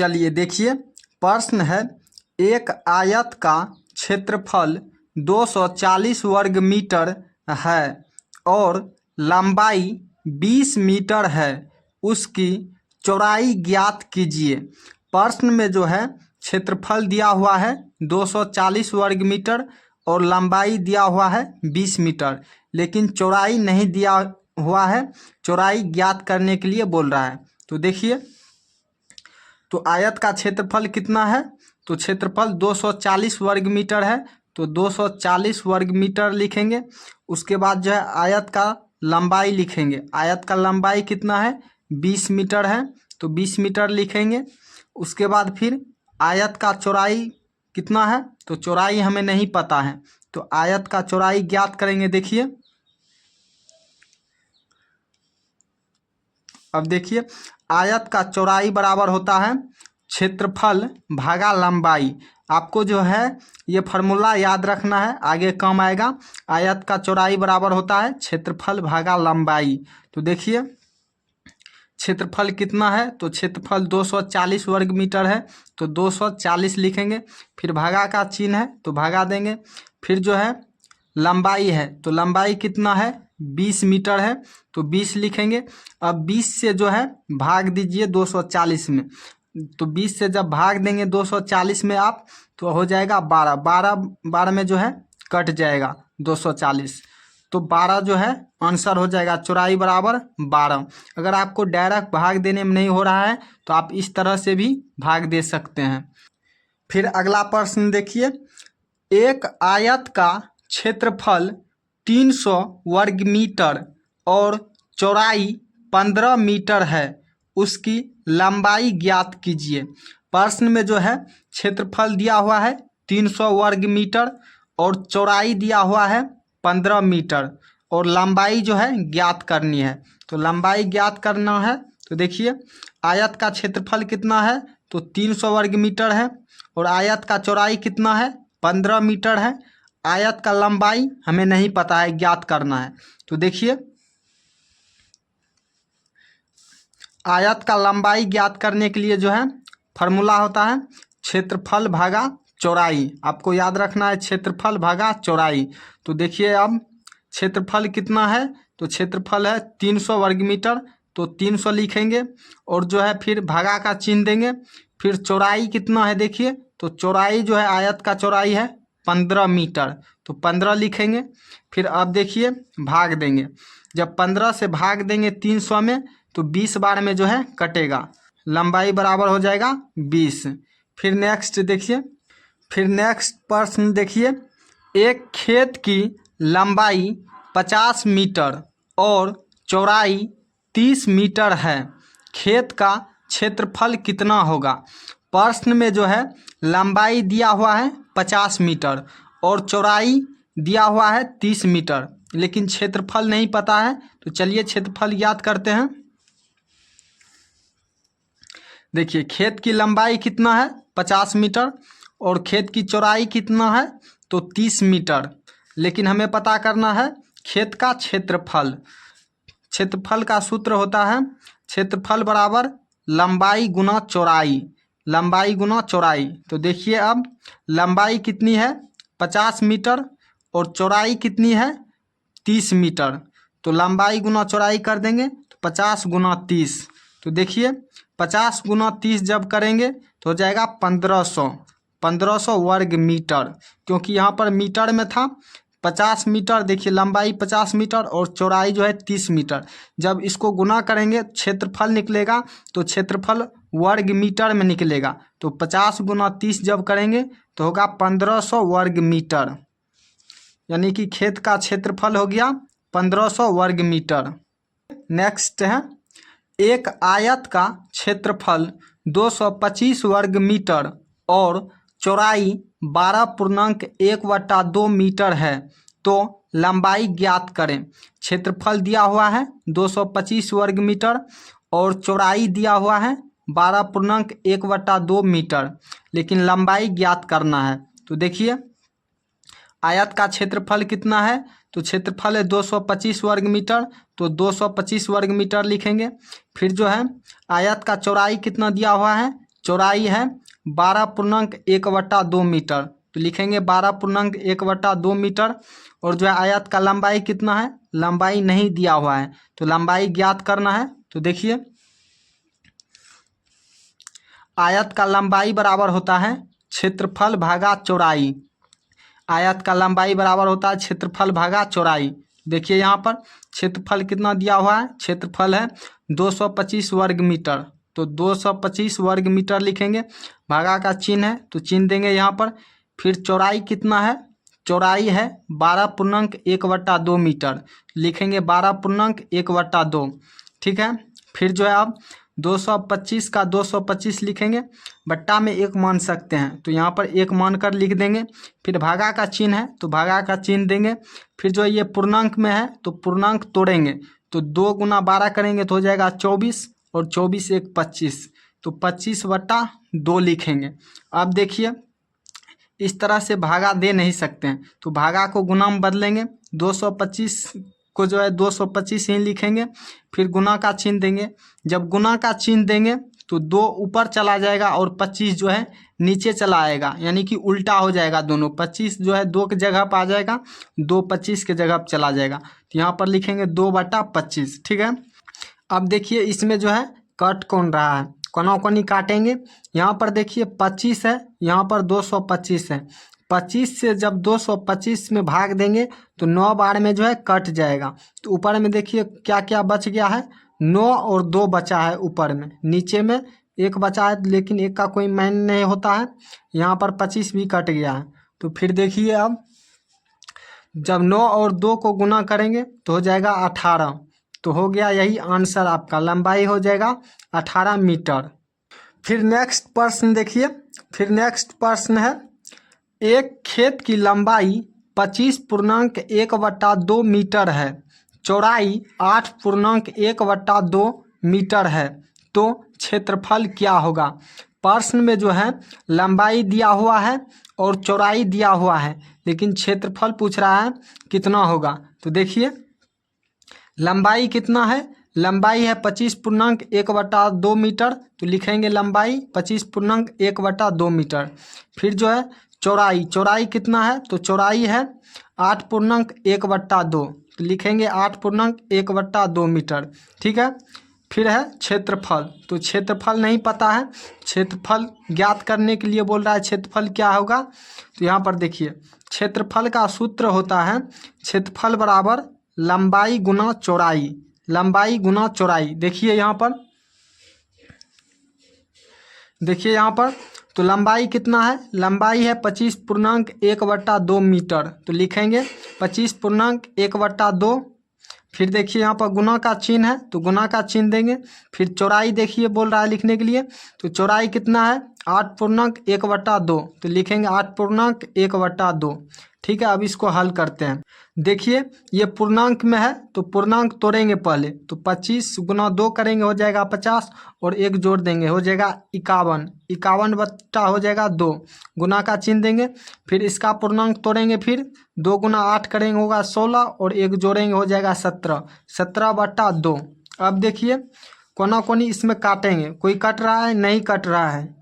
चलिए देखिए, प्रश्न है, एक आयत का क्षेत्रफल 240 वर्ग मीटर है और लंबाई 20 मीटर है, उसकी चौड़ाई ज्ञात कीजिए। प्रश्न में जो है क्षेत्रफल दिया हुआ है 240 वर्ग मीटर और लंबाई दिया हुआ है 20 मीटर, लेकिन चौड़ाई नहीं दिया हुआ है। चौड़ाई ज्ञात करने के लिए बोल रहा है। तो देखिए, तो आयत का क्षेत्रफल कितना है? तो क्षेत्रफल 240 वर्ग मीटर है, तो 240 वर्ग मीटर लिखेंगे। उसके बाद जो है आयत का लंबाई लिखेंगे। आयत का लंबाई कितना है? 20 मीटर है, तो 20 मीटर लिखेंगे। उसके बाद फिर आयत का चौड़ाई कितना है? तो चौड़ाई हमें नहीं पता है, तो आयत का चौड़ाई ज्ञात करेंगे। देखिए, अब देखिए, आयत का चौड़ाई बराबर होता है क्षेत्रफल भागा लंबाई। आपको जो है ये फार्मूला याद रखना है, आगे काम आएगा। आयत का चौड़ाई बराबर होता है क्षेत्रफल भागा लंबाई। तो देखिए, क्षेत्रफल कितना है? तो क्षेत्रफल 240 वर्ग मीटर है, तो 240 लिखेंगे। फिर भागा का चिन्ह है, तो भागा देंगे। फिर जो है लंबाई है, तो लंबाई कितना है? 20 मीटर है, तो 20 लिखेंगे। अब 20 से जो है भाग दीजिए 240 में, तो 20 से जब भाग देंगे 240 में आप, तो हो जाएगा 12। 12 में जो है कट जाएगा 240, तो 12 जो है आंसर हो जाएगा। चौड़ाई बराबर 12। अगर आपको डायरेक्ट भाग देने में नहीं हो रहा है तो आप इस तरह से भी भाग दे सकते हैं। फिर अगला प्रश्न देखिए, एक आयत का क्षेत्रफल 300 वर्ग मीटर और चौड़ाई 15 मीटर है, उसकी लंबाई ज्ञात कीजिए। प्रश्न में जो है क्षेत्रफल दिया हुआ है 300 वर्ग मीटर और चौड़ाई दिया हुआ है 15 मीटर और लंबाई जो है ज्ञात करनी है। तो लंबाई ज्ञात करना है, तो देखिए, आयत का क्षेत्रफल कितना है? तो 300 वर्ग मीटर है और आयत का चौड़ाई कितना है? 15 मीटर है। आयत का लंबाई हमें नहीं पता है, ज्ञात करना है। तो देखिए, आयत का लंबाई ज्ञात करने के लिए जो है फार्मूला होता है क्षेत्रफल भागा चौड़ाई। आपको याद रखना है क्षेत्रफल भागा चौड़ाई। तो देखिए, अब क्षेत्रफल कितना है? तो क्षेत्रफल है 300 वर्ग मीटर, तो 300 लिखेंगे और जो है फिर भागा का चिन्ह देंगे। फिर चौड़ाई कितना है? देखिए, तो चौड़ाई जो है आयत का चौड़ाई है 15 मीटर, तो 15 लिखेंगे। फिर अब देखिए भाग देंगे। जब 15 से भाग देंगे 300 में, तो 20 बार में जो है कटेगा, लंबाई बराबर हो जाएगा 20। फिर नेक्स्ट देखिए, फिर नेक्स्ट प्रश्न देखिए, एक खेत की लंबाई 50 मीटर और चौड़ाई 30 मीटर है, खेत का क्षेत्रफल कितना होगा? प्रश्न में जो है लंबाई दिया हुआ है 50 मीटर और चौड़ाई दिया हुआ है 30 मीटर, लेकिन क्षेत्रफल नहीं पता है। तो चलिए क्षेत्रफल याद करते हैं। देखिए, खेत की लंबाई कितना है? 50 मीटर और खेत की चौड़ाई कितना है? तो 30 मीटर, लेकिन हमें पता करना है खेत का क्षेत्रफल। क्षेत्रफल का सूत्र होता है क्षेत्रफल बराबर लंबाई गुना चौड़ाई, लंबाई गुना चौड़ाई। तो देखिए, अब लंबाई कितनी है? 50 मीटर और चौड़ाई कितनी है? 30 मीटर, तो लंबाई गुना चौड़ाई कर देंगे, तो 50 गुना 30। तो देखिए, 50 गुना 30 जब करेंगे तो हो जाएगा 1500 वर्ग मीटर, क्योंकि यहाँ पर मीटर में था। 50 मीटर, देखिए लंबाई 50 मीटर और चौड़ाई जो है 30 मीटर। जब इसको गुना करेंगे क्षेत्रफल निकलेगा, तो क्षेत्रफल वर्ग मीटर में निकलेगा। तो 50 गुना 30 जब करेंगे तो होगा 1500 वर्ग मीटर, यानी कि खेत का क्षेत्रफल हो गया 1500 वर्ग मीटर। नेक्स्ट है, एक आयत का क्षेत्रफल 225 वर्ग मीटर और चौड़ाई 12.1/2 मीटर है, तो लंबाई ज्ञात करें। क्षेत्रफल दिया हुआ है 225 वर्ग मीटर और चौड़ाई दिया हुआ है 12.1/2 मीटर, लेकिन लंबाई ज्ञात करना है। तो देखिए, आयत का क्षेत्रफल कितना है? तो क्षेत्रफल है 225 वर्ग मीटर, तो 225 वर्ग मीटर लिखेंगे। फिर जो है आयत का चौड़ाई कितना दिया हुआ है? चौड़ाई है 12.1/2 मीटर, तो लिखेंगे 12.1/2 मीटर। और जो है आयत का लंबाई कितना है, लंबाई नहीं दिया हुआ है, तो लंबाई ज्ञात करना है। तो देखिए आयत का लंबाई बराबर होता है क्षेत्रफल भागा चौड़ाई। आयत का लंबाई बराबर होता है क्षेत्रफल भागा चौड़ाई। देखिए यहाँ पर क्षेत्रफल कितना दिया हुआ है, क्षेत्रफल है 225 वर्ग मीटर, तो 225 वर्ग मीटर लिखेंगे। भागा का चिन्ह है तो चिन्ह देंगे यहाँ पर। फिर चौड़ाई कितना है, चौड़ाई है 12.1/2 मीटर, लिखेंगे 12.1/2। ठीक है। फिर जो है अब 225 का 225 लिखेंगे, बट्टा में 1 मान सकते हैं तो यहाँ पर 1 मान कर लिख देंगे। फिर भागा का चिन्ह है तो भागा का चिन्ह देंगे। फिर जो ये पूर्णांक में है तो पूर्णांक तोड़ेंगे, तो 2 × 12 करेंगे तो हो जाएगा 24, और 24 × 1 = 25, तो 25/2 लिखेंगे। अब देखिए इस तरह से भागा दे नहीं सकते हैं, तो भागा को गुना में बदलेंगे। 225 को जो है 225 ही लिखेंगे। फिर गुना का चिन्ह देंगे। जब गुना का चिन्ह देंगे तो 2 ऊपर चला जाएगा और 25 जो है नीचे चला आएगा, यानी कि उल्टा हो जाएगा दोनों। 25 जो है 2 की जगह पर आ जाएगा, 2 25 के जगह पर चला जाएगा, तो यहाँ पर लिखेंगे 2/25। ठीक है। अब देखिए इसमें जो है कट कौन रहा है, कोना कोनी काटेंगे। यहाँ पर देखिए 25 है, यहाँ पर 225 है। 25 से जब 225 में भाग देंगे तो 9 बार में जो है कट जाएगा। तो ऊपर में देखिए क्या क्या बच गया है, 9 और 2 बचा है ऊपर में, नीचे में 1 बचा है, लेकिन 1 का कोई मान नहीं होता है। यहाँ पर 25 भी कट गया है। तो फिर देखिए अब जब 9 और 2 को गुना करेंगे तो हो जाएगा 18, तो हो गया यही आंसर आपका। लंबाई हो जाएगा 18 मीटर। फिर नेक्स्ट प्रश्न देखिए। फिर नेक्स्ट प्रश्न है, एक खेत की लंबाई 25.1/2 मीटर है, चौड़ाई 8.1/2 मीटर है, तो क्षेत्रफल क्या होगा। प्रश्न में जो है लंबाई दिया हुआ है और चौड़ाई दिया हुआ है, लेकिन क्षेत्रफल पूछ रहा है कितना होगा। तो देखिए लंबाई कितना है, लंबाई है 25.1/2 मीटर, तो लिखेंगे लंबाई 25.1/2 मीटर। फिर जो है चौड़ाई, चौड़ाई कितना है, तो चौड़ाई है 8.1/2, तो लिखेंगे 8.1/2 मीटर। ठीक है। फिर है क्षेत्रफल, तो क्षेत्रफल नहीं पता है, क्षेत्रफल ज्ञात करने के लिए बोल रहा है क्षेत्रफल क्या होगा। तो यहाँ पर देखिए क्षेत्रफल का सूत्र होता है क्षेत्रफल बराबर लंबाई गुना चौड़ाई, लंबाई गुना चौड़ाई। देखिए यहाँ पर, देखिए यहाँ पर तो लंबाई कितना है, लंबाई है 25.1/2 मीटर, तो लिखेंगे 25.1/2। फिर देखिए यहाँ पर गुना का चिन्ह है तो गुना का चिन्ह देंगे। फिर चौड़ाई देखिए बोल रहा है लिखने के लिए, तो चौड़ाई कितना है 8.1/2, तो लिखेंगे 8.1/2। ठीक है। अब इसको हल करते हैं। देखिए ये पूर्णांक में है तो पूर्णांक तोड़ेंगे पहले, तो 25 × 2 करेंगे हो जाएगा 50, और 1 जोड़ देंगे हो जाएगा 51, 51 हो जाएगा 2, गुना का चिन्ह देंगे। फिर इसका पूर्णांक तोड़ेंगे, फिर 2 × 8 करेंगे होगा 16, और 1 जोड़ेंगे हो जाएगा 17, 17/2। अब देखिए कोना कोनी इसमें काटेंगे, कोई कट रहा है, नहीं कट रहा है,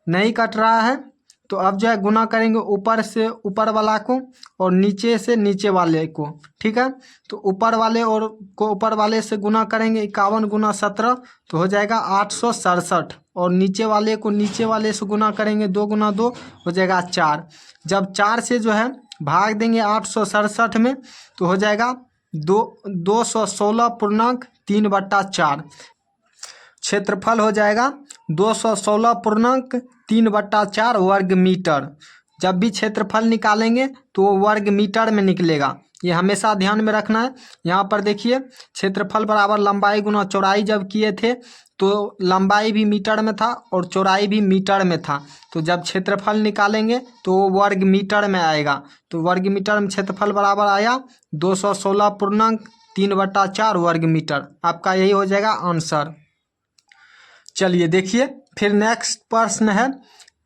नहीं कट रहा है। तो अब जो है गुना करेंगे ऊपर से ऊपर वाला को और नीचे से नीचे वाले को। ठीक है। तो ऊपर वाले और को ऊपर वाले से गुना करेंगे, 51 × 17 तो हो जाएगा 867, और नीचे वाले को नीचे वाले से गुना करेंगे 2 × 2 हो जाएगा 4। जब 4 से जो है भाग देंगे 867 में तो हो जाएगा 216.3/4। क्षेत्रफल हो जाएगा 216.3/4 वर्ग मीटर। जब भी क्षेत्रफल निकालेंगे तो वो वर्ग मीटर में निकलेगा, ये हमेशा ध्यान में रखना है। यहाँ पर देखिए क्षेत्रफल बराबर लंबाई गुना चौड़ाई जब किए थे तो लंबाई भी मीटर में था और चौड़ाई भी मीटर में था, तो जब क्षेत्रफल निकालेंगे तो वो वर्ग मीटर में आएगा। तो वर्ग मीटर में क्षेत्रफल बराबर आया 216.3/4 वर्ग मीटर। आपका यही हो जाएगा आंसर। चलिए देखिए फिर नेक्स्ट प्रश्न है,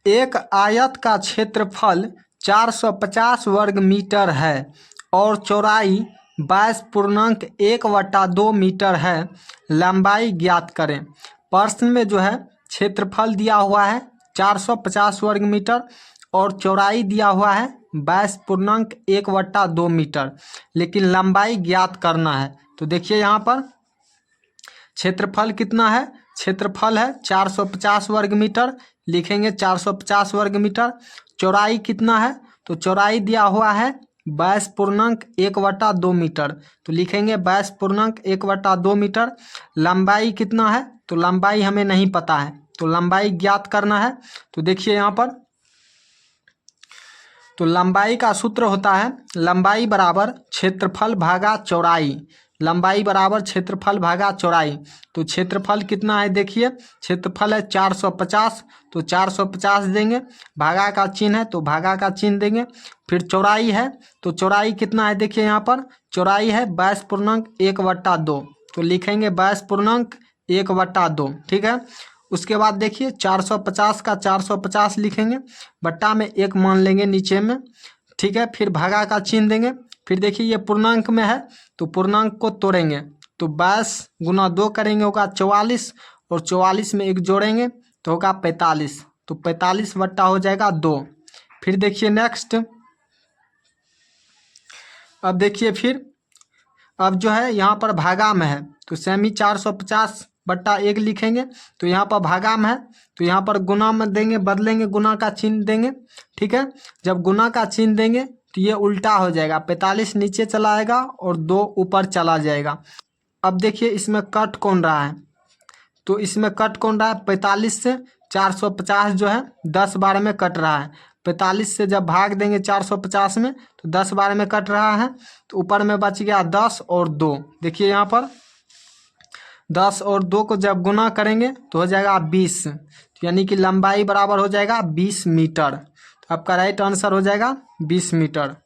एक आयत का क्षेत्रफल 450 वर्ग मीटर है और चौड़ाई 22.1/2 मीटर है, लंबाई ज्ञात करें। प्रश्न में जो है क्षेत्रफल दिया हुआ है 450 वर्ग मीटर और चौड़ाई दिया हुआ है 22.1/2 मीटर, लेकिन लंबाई ज्ञात करना है। तो देखिए यहाँ पर क्षेत्रफल कितना है, क्षेत्रफल है 450 वर्ग मीटर, लिखेंगे 450 वर्ग मीटर। चौड़ाई कितना है, तो चौड़ाई दिया हुआ है 22.1/2 मीटर, तो लिखेंगे 22.1/2 मीटर। लंबाई कितना है, तो लंबाई हमें नहीं पता है, तो लंबाई ज्ञात करना है। तो देखिए यहाँ पर, तो लंबाई का सूत्र होता है लंबाई बराबर क्षेत्रफल भागा चौड़ाई, लंबाई बराबर क्षेत्रफल भागा चौड़ाई। तो क्षेत्रफल कितना है, देखिए क्षेत्रफल है 450, तो 450 देंगे, भागा का चिन्ह है तो भागा का चिन्ह देंगे। फिर चौड़ाई है, तो चौड़ाई कितना है, देखिए यहाँ पर चौड़ाई है 22.1/2, तो लिखेंगे 22.1/2, ठीक है। उसके बाद देखिए 450 का 450 लिखेंगे, बट्टा में 1 मान लेंगे नीचे में, ठीक है। फिर भागा का चिन्ह देंगे। फिर देखिए ये पूर्णांक में है तो पूर्णांक को तोड़ेंगे, तो 22 गुना 2 करेंगे होगा 44, और 44 में 1 जोड़ेंगे तो होगा 45, तो 45 बट्टा हो जाएगा 2। फिर देखिए नेक्स्ट, अब देखिए फिर अब जो है यहाँ पर भागा में है तो सेमी 450/1 लिखेंगे, तो यहाँ पर भागा में है तो यहाँ पर गुना में देंगे, बदलेंगे, गुना का चिन्ह देंगे, ठीक है। जब गुना का चिन्ह देंगे तो ये उल्टा हो जाएगा, 45 नीचे चला आएगा और 2 ऊपर चला जाएगा। अब देखिए इसमें कट कौन रहा है, तो इसमें कट कौन रहा है, 45 से 450 जो है 10 बार में कट रहा है। 45 से जब भाग देंगे 450 में तो 10 बार में कट रहा है, तो ऊपर में बच गया 10 और 2। देखिए यहाँ पर 10 और 2 को जब गुना करेंगे तो हो जाएगा 20, तो यानी कि लंबाई बराबर हो जाएगा 20 मीटर। तो आपका राइट आंसर हो जाएगा 20 मीटर।